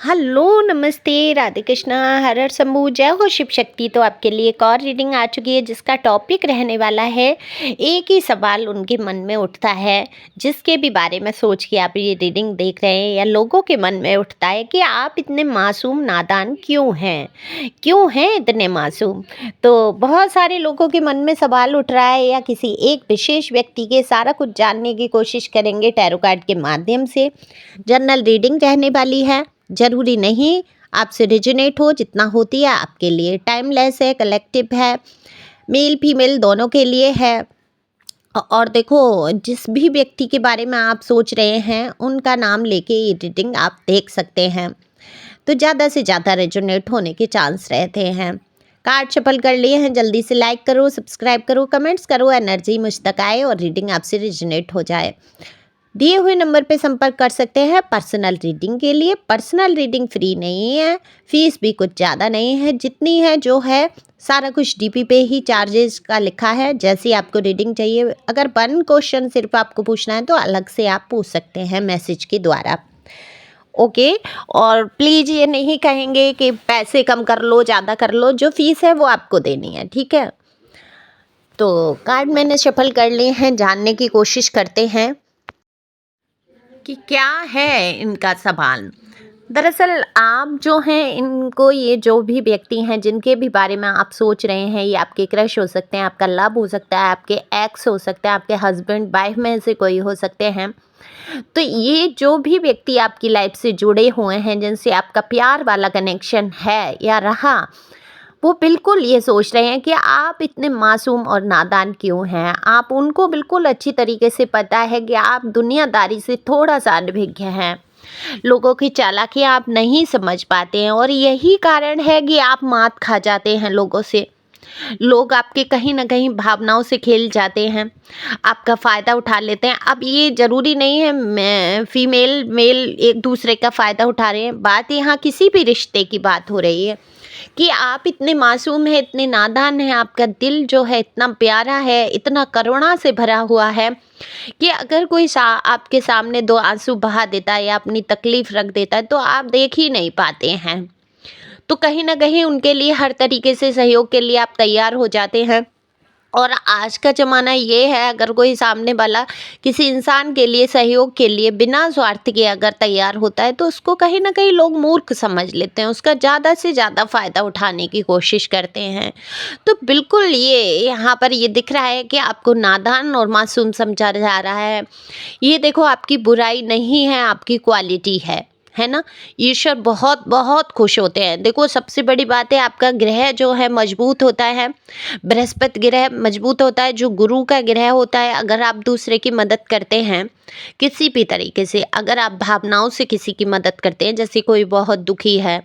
Hello, नमस्ते, राधे कृष्णा, हर हर शंभू, जय हो शिव शक्ति। तो आपके लिए एक और रीडिंग आ चुकी है जिसका टॉपिक रहने वाला है, एक ही सवाल उनके मन में उठता है जिसके भी बारे में सोच के आप ये रीडिंग देख रहे हैं, या लोगों के मन में उठता है कि आप इतने मासूम नादान क्यों हैं इतने मासूम। तो बहुत सारे लोगों के मन में सवाल उठ रहा है, या किसी एक विशेष व्यक्ति के सारा कुछ जानने की कोशिश करेंगे टैरो कार्ड के माध्यम से। जनरल रीडिंग रहने वाली है, ज़रूरी नहीं आपसे रिजोनेट हो, जितना होती है आपके लिए टाइमलेस है, कलेक्टिव है, मेल फीमेल दोनों के लिए है। और देखो, जिस भी व्यक्ति के बारे में आप सोच रहे हैं उनका नाम लेके ये रीडिंग आप देख सकते हैं, तो ज़्यादा से ज़्यादा रेजोनेट होने के चांस रहते हैं। कार्ड शफल कर लिए हैं, जल्दी से लाइक करो, सब्सक्राइब करो, कमेंट्स करो, एनर्जी मुझ तक आए और रीडिंग आपसे रिजोनेट हो जाए। दिए हुए नंबर पे संपर्क कर सकते हैं पर्सनल रीडिंग के लिए। पर्सनल रीडिंग फ्री नहीं है, फीस भी कुछ ज़्यादा नहीं है, जितनी है जो है सारा कुछ डीपी पे ही चार्जेस का लिखा है। जैसी आपको रीडिंग चाहिए, अगर 1 क्वेश्चन सिर्फ आपको पूछना है तो अलग से आप पूछ सकते हैं मैसेज के द्वारा। ओके, और प्लीज़ ये नहीं कहेंगे कि पैसे कम कर लो, ज़्यादा कर लो, जो फीस है वो आपको देनी है, ठीक है। तो कार्ड मैंने शफल कर लिए हैं, जानने की कोशिश करते हैं कि क्या है इनका सवाल। दरअसल आप जो हैं, इनको, ये जो भी व्यक्ति हैं जिनके भी बारे में आप सोच रहे हैं, ये आपके क्रश हो सकते हैं, आपका लव हो सकता है, आपके एक्स हो सकते हैं, आपके हस्बैंड वाइफ में से कोई हो सकते हैं। तो ये जो भी व्यक्ति आपकी लाइफ से जुड़े हुए हैं, जिनसे आपका प्यार वाला कनेक्शन है या रहा, वो बिल्कुल ये सोच रहे हैं कि आप इतने मासूम और नादान क्यों हैं। आप उनको बिल्कुल अच्छी तरीके से पता है कि आप दुनियादारी से थोड़ा सा अनभिज्ञ हैं, लोगों की चालाकियाँ आप नहीं समझ पाते हैं, और यही कारण है कि आप मात खा जाते हैं लोगों से। लोग आपके कहीं ना कहीं भावनाओं से खेल जाते हैं, आपका फ़ायदा उठा लेते हैं। अब ये ज़रूरी नहीं है मैं फीमेल मेल एक दूसरे का फ़ायदा उठा रहे हैं, बात यहाँ किसी भी रिश्ते की बात हो रही है कि आप इतने मासूम हैं, इतने नादान हैं, आपका दिल जो है इतना प्यारा है, इतना करुणा से भरा हुआ है कि अगर कोई आपके सामने 2 आंसू बहा देता है या अपनी तकलीफ़ रख देता है तो आप देख ही नहीं पाते हैं। तो कहीं न कहीं उनके लिए हर तरीके से सहयोग के लिए आप तैयार हो जाते हैं। और आज का ज़माना ये है, अगर कोई सामने वाला किसी इंसान के लिए, सहयोग के लिए बिना स्वार्थ के अगर तैयार होता है तो उसको कहीं न कहीं लोग मूर्ख समझ लेते हैं, उसका ज़्यादा से ज़्यादा फ़ायदा उठाने की कोशिश करते हैं। तो बिल्कुल ये यहाँ पर ये दिख रहा है कि आपको नादान और मासूम समझा जा रहा है। ये देखो, आपकी बुराई नहीं है, आपकी क्वालिटी है ना। ईश्वर बहुत बहुत खुश होते हैं। देखो, सबसे बड़ी बात है, आपका ग्रह जो है मजबूत होता है, बृहस्पति ग्रह मजबूत होता है, जो गुरु का ग्रह होता है। अगर आप दूसरे की मदद करते हैं किसी भी तरीके से, अगर आप भावनाओं से किसी की मदद करते हैं, जैसे कोई बहुत दुखी है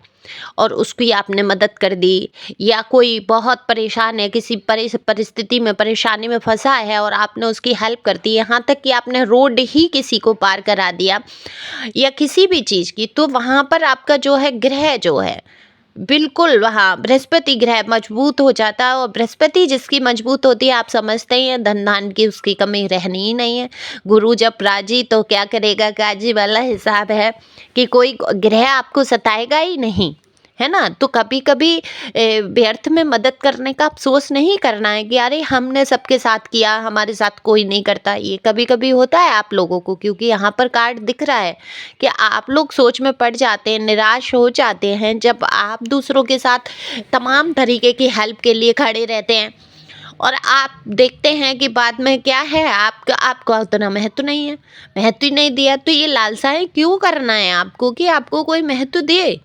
और उसकी आपने मदद कर दी, या कोई बहुत परेशान है, किसी परिस्थिति में, परेशानी में फंसा है और आपने उसकी हेल्प कर दी, यहाँ तक कि आपने रोड ही किसी को पार करा दिया या किसी भी चीज़ की, तो वहाँ पर आपका जो है ग्रह जो है बिल्कुल, वहाँ बृहस्पति ग्रह मजबूत हो जाता है। और बृहस्पति जिसकी मजबूत होती है, आप समझते ही हैं, धन धान की उसकी कमी रहनी ही नहीं है। गुरु जब राजी तो क्या करेगा काजी वाला हिसाब है कि कोई ग्रह आपको सताएगा ही नहीं, है ना। तो कभी कभी व्यर्थ में मदद करने का अफसोस नहीं करना है कि अरे हमने सबके साथ किया, हमारे साथ कोई नहीं करता। ये कभी कभी होता है आप लोगों को, क्योंकि यहाँ पर कार्ड दिख रहा है कि आप लोग सोच में पड़ जाते हैं, निराश हो जाते हैं जब आप दूसरों के साथ तमाम तरीके की हेल्प के लिए खड़े रहते हैं, और आप देखते हैं कि बाद में क्या है, आपको उतना महत्व नहीं है, महत्व ही नहीं दिया। तो ये लालसाएं क्यों करना है आपको कि आपको कोई महत्व दे।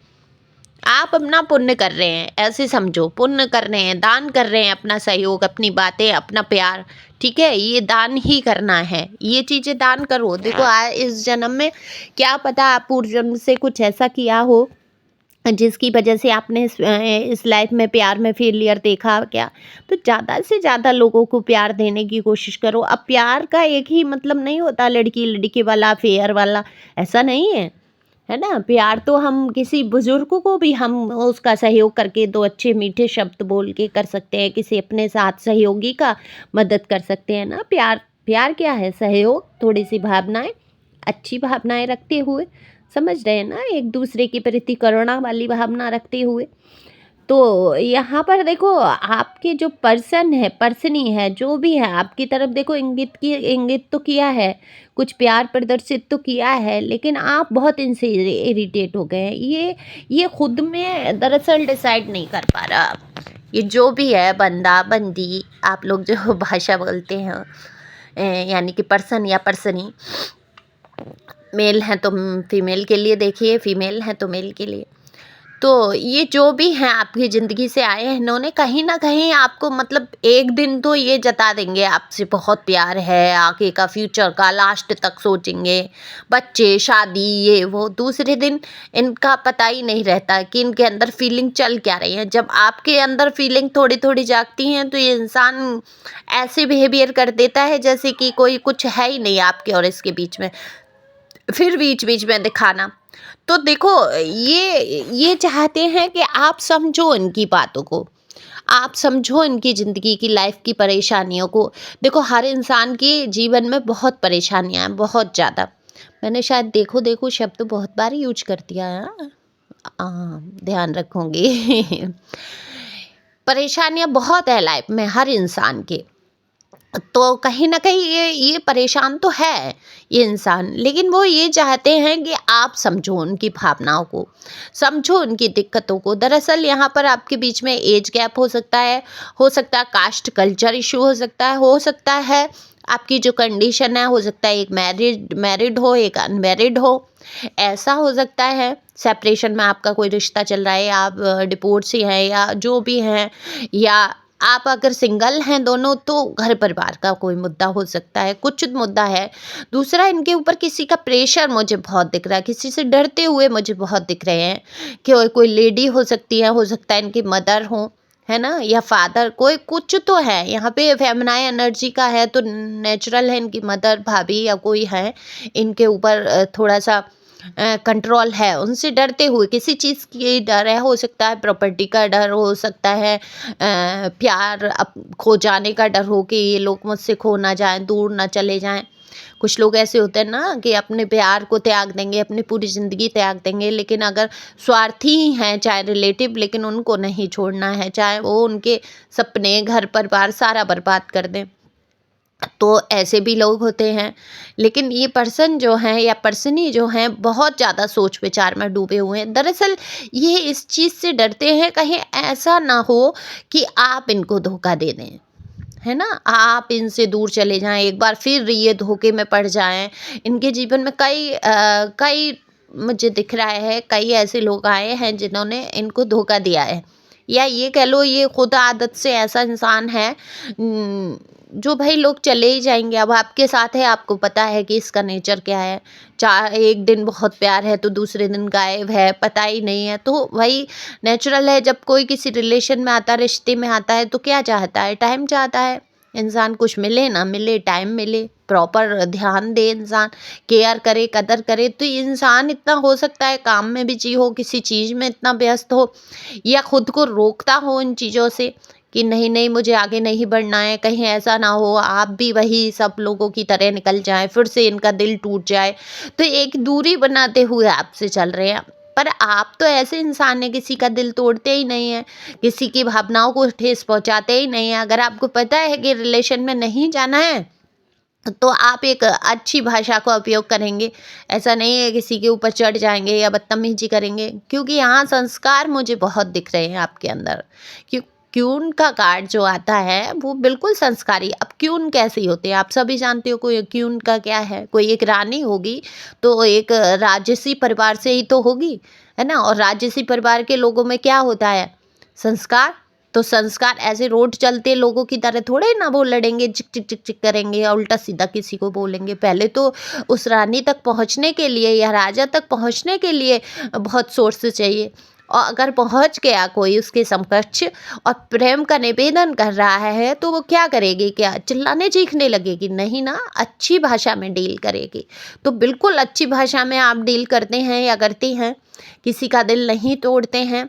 आप अपना पुण्य कर रहे हैं, ऐसे समझो, पुण्य कर रहे हैं, दान कर रहे हैं, अपना सहयोग, अपनी बातें, अपना प्यार, ठीक है। ये दान ही करना है, ये चीज़ें दान करो। देखो, इस जन्म में क्या पता आप पूर्व जन्म से कुछ ऐसा किया हो जिसकी वजह से आपने इस लाइफ में प्यार में फेलियर देखा क्या। तो ज़्यादा से ज़्यादा लोगों को प्यार देने की कोशिश करो। अब प्यार का एक ही मतलब नहीं होता, लड़की लड़की वाला, फेयर वाला, ऐसा नहीं है ना। प्यार तो हम किसी बुजुर्ग को भी हम उसका सहयोग करके 2 अच्छे मीठे शब्द बोल के कर सकते हैं, किसी अपने साथ सहयोगी का मदद कर सकते हैं ना। प्यार प्यार क्या है, सहयोग, थोड़ी सी भावनाएं, अच्छी भावनाएं रखते हुए समझ रहे हैं ना, एक दूसरे के प्रति करुणा वाली भावना रखते हुए। तो यहाँ पर देखो, आपके जो पर्सन है, पर्सनी है, जो भी है आपकी तरफ देखो, इंगित तो किया है, कुछ प्यार प्रदर्शित तो किया है, लेकिन आप बहुत इनसे इरिटेट हो गए हैं। ये खुद में दरअसल डिसाइड नहीं कर पा रहा। ये जो भी है, बंदा बंदी, आप लोग जो भाषा बोलते हैं, यानी कि पर्सन या पर्सनी, मेल हैं तो फीमेल के लिए देखिए, फीमेल हैं तो मेल के लिए। तो ये जो भी हैं आपकी ज़िंदगी से आए हैं, इन्होंने कहीं न कहीं आपको, मतलब एक दिन तो ये जता देंगे आपसे बहुत प्यार है, आगे का फ्यूचर का लास्ट तक सोचेंगे, बच्चे, शादी, ये वो। दूसरे दिन इनका पता ही नहीं रहता कि इनके अंदर फीलिंग चल क्या रही है। जब आपके अंदर फीलिंग थोड़ी-थोड़ी जागती हैं, तो ये इंसान ऐसे बिहेवियर कर देता है जैसे कि कोई कुछ है ही नहीं आपके और इसके बीच में। फिर बीच-बीच में दिखाना। तो देखो, ये चाहते हैं कि आप समझो इनकी बातों को, आप समझो इनकी ज़िंदगी की, लाइफ की परेशानियों को। देखो, हर इंसान के जीवन में बहुत परेशानियाँ हैं, बहुत ज़्यादा। मैंने शायद देखो देखो शब्द बहुत बार यूज कर दिया है, ध्यान रखूंगी। परेशानियाँ बहुत है लाइफ में हर इंसान के। तो कहीं न कहीं ये परेशान तो है ये इंसान, लेकिन वो ये चाहते हैं कि आप समझो उनकी भावनाओं को, समझो उनकी दिक्कतों को। दरअसल यहाँ पर आपके बीच में एज गैप हो सकता है कास्ट कल्चर इश्यू हो सकता है आपकी जो कंडीशन है, हो सकता है एक मैरिड हो, एक अनमैरिड हो, ऐसा हो सकता है। सेपरेशन में आपका कोई रिश्ता चल रहा है, या आप डिवोर्स हैं, या जो भी हैं, या आप अगर सिंगल हैं दोनों, तो घर परिवार का कोई मुद्दा हो सकता है, कुछ मुद्दा है। दूसरा, इनके ऊपर किसी का प्रेशर मुझे बहुत दिख रहा है, किसी से डरते हुए मुझे बहुत दिख रहे हैं कि कोई लेडी हो सकती है, हो सकता है इनकी मदर हो, है ना, या फादर, कोई कुछ तो है यहाँ पे। फेमिनाइन एनर्जी का है तो नेचुरल है इनकी मदर, भाभी या कोई है इनके ऊपर थोड़ा सा कंट्रोल है, उनसे डरते हुए, किसी चीज़ की डर है, हो सकता है प्रॉपर्टी का डर, हो सकता है प्यार खो जाने का डर हो कि ये लोग मुझसे खो ना जाएं, दूर ना चले जाएं। कुछ लोग ऐसे होते हैं ना कि अपने प्यार को त्याग देंगे, अपनी पूरी ज़िंदगी त्याग देंगे, लेकिन अगर स्वार्थी हैं चाहे रिलेटिव, लेकिन उनको नहीं छोड़ना है, चाहे वो उनके सपने, घर परिवार सारा बर्बाद कर दें। तो ऐसे भी लोग होते हैं। लेकिन ये पर्सन जो हैं या पर्सनी जो हैं, बहुत ज़्यादा सोच विचार में डूबे हुए हैं। दरअसल ये इस चीज़ से डरते हैं कहीं ऐसा ना हो कि आप इनको धोखा दे दें, है ना, आप इनसे दूर चले जाएं, एक बार फिर ये धोखे में पड़ जाएं। इनके जीवन में कई मुझे दिख रहा है, कई ऐसे लोग आए हैं जिन्होंने इनको धोखा दिया है, या ये कह लो ये खुद आदत से ऐसा इंसान है जो भाई लोग चले ही जाएंगे। अब आपके साथ है, आपको पता है कि इसका नेचर क्या है। एक दिन बहुत प्यार है तो दूसरे दिन गायब है, पता ही नहीं है। तो वही नेचुरल है, जब कोई किसी रिलेशन में आता है, रिश्ते में आता है, तो क्या चाहता है, टाइम चाहता है। इंसान कुछ मिले ना मिले, टाइम मिले, प्रॉपर ध्यान दे, इंसान केयर करे, कदर करे। तो इंसान इतना हो सकता है काम में बिजी हो, किसी चीज़ में इतना व्यस्त हो, या खुद को रोकता हो इन चीज़ों से कि नहीं नहीं मुझे आगे नहीं बढ़ना है, कहीं ऐसा ना हो आप भी वही सब लोगों की तरह निकल जाएं, फिर से इनका दिल टूट जाए। तो एक दूरी बनाते हुए आपसे चल रहे हैं। पर आप तो ऐसे इंसान हैं, किसी का दिल तोड़ते ही नहीं है, किसी की भावनाओं को ठेस पहुंचाते ही नहीं है। अगर आपको पता है कि रिलेशन में नहीं जाना है, तो आप एक अच्छी भाषा का उपयोग करेंगे। ऐसा नहीं है किसी के ऊपर चढ़ जाएंगे या बदतमीजी करेंगे, क्योंकि यहाँ संस्कार मुझे बहुत दिख रहे हैं आपके अंदर। क्यों, क्यून का कार्ड जो आता है वो बिल्कुल संस्कारी। अब क्यून कैसी होती है आप सभी जानते हो, कोई क्यून का क्या है, कोई एक रानी होगी तो एक राजसी परिवार से ही तो होगी, है ना। और राजसी परिवार के लोगों में क्या होता है, संस्कार। तो संस्कार ऐसे रोड चलते लोगों की तरह थोड़े ना वो लड़ेंगे, चिक चिक चिक चिक करेंगे या उल्टा सीधा किसी को बोलेंगे। पहले तो उस रानी तक पहुंचने के लिए या राजा तक पहुंचने के लिए बहुत सोर्स चाहिए। और अगर पहुंच गया कोई उसके समकक्ष और प्रेम का निवेदन कर रहा है, तो वो क्या करेगी, क्या चिल्लाने चीखने लगेगी, नहीं ना, अच्छी भाषा में डील करेगी। तो बिल्कुल अच्छी भाषा में आप डील करते हैं या करती हैं, किसी का दिल नहीं तोड़ते हैं।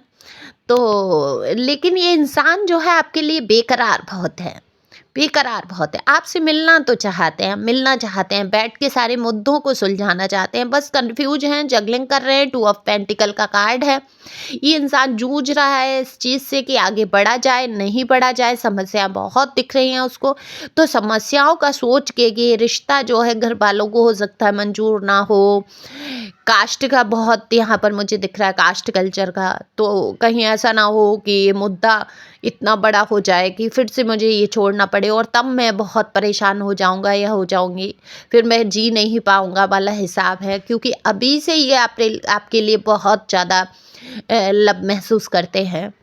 तो लेकिन ये इंसान जो है आपके लिए बेकरार बहुत है, बेकरार बहुत है, आपसे मिलना चाहते हैं, बैठ के सारे मुद्दों को सुलझाना चाहते हैं, बस कंफ्यूज हैं, जगलिंग कर रहे हैं। टू ऑफ पेंटिकल का कार्ड है। ये इंसान जूझ रहा है इस चीज़ से कि आगे बढ़ा जाए, नहीं बढ़ा जाए, समस्या बहुत दिख रही हैं उसको। तो समस्याओं का सोच के कि ये रिश्ता जो है घर वालों को हो सकता है मंजूर ना हो। कास्ट का बहुत यहाँ पर मुझे दिख रहा है, कास्ट कल्चर का। तो कहीं ऐसा ना हो कि ये मुद्दा इतना बड़ा हो जाए कि फिर से मुझे ये छोड़ना पड़े और तब मैं बहुत परेशान हो जाऊँगा या हो जाऊँगी, फिर मैं जी नहीं पाऊँगा वाला हिसाब है। क्योंकि अभी से ये आपके लिए बहुत ज़्यादा लब महसूस करते हैं।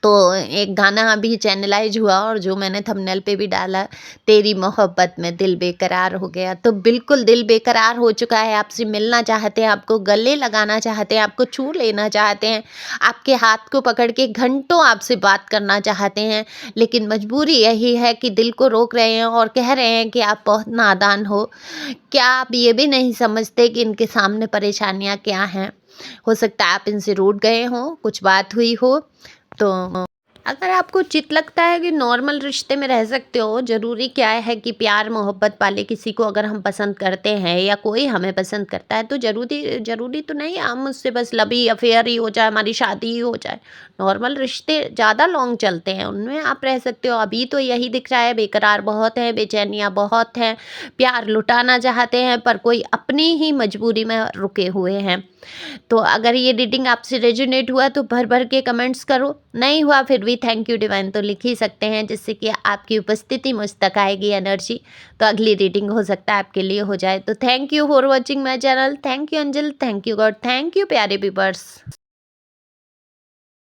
तो एक गाना अभी चैनलाइज हुआ और जो मैंने थंबनेल पे भी डाला, तेरी मोहब्बत में दिल बेकरार हो गया। तो बिल्कुल दिल बेकरार हो चुका है, आपसे मिलना चाहते हैं, आपको गले लगाना चाहते हैं, आपको छू लेना चाहते हैं, आपके हाथ को पकड़ के घंटों आपसे बात करना चाहते हैं। लेकिन मजबूरी यही है कि दिल को रोक रहे हैं और कह रहे हैं कि आप बहुत नादान हो। क्या आप ये भी नहीं समझते कि इनके सामने परेशानियाँ क्या हैं? हो सकता है आप इनसे रूठ गए हों, कुछ बात हुई हो। तो अगर आपको उचित लगता है कि नॉर्मल रिश्ते में रह सकते हो, ज़रूरी क्या है कि प्यार मोहब्बत वाले किसी को अगर हम पसंद करते हैं या कोई हमें पसंद करता है, तो ज़रूरी ज़रूरी तो नहीं है हम उससे बस लवी अफेयर ही हो जाए, हमारी शादी ही हो जाए। नॉर्मल रिश्ते ज़्यादा लॉन्ग चलते हैं, उनमें आप रह सकते हो। अभी तो यही दिख रहा है, बेकरार बहुत है, बेचैनियाँ बहुत हैं, प्यार लुटाना चाहते हैं पर कोई अपनी ही मजबूरी में रुके हुए हैं। तो अगर ये रीडिंग आपसे रेजोनेट हुआ तो भर भर के कमेंट्स करो, नहीं हुआ फिर भी थैंक यू डिवाइन तो लिख ही सकते हैं, जिससे कि आपकी उपस्थिति मुझ तक आएगी एनर्जी। तो अगली रीडिंग हो सकता है आपके लिए हो जाए। तो thank you for watching my channel. Thank you Anjal, thank you God, thank you प्यारे व्यूअर्स।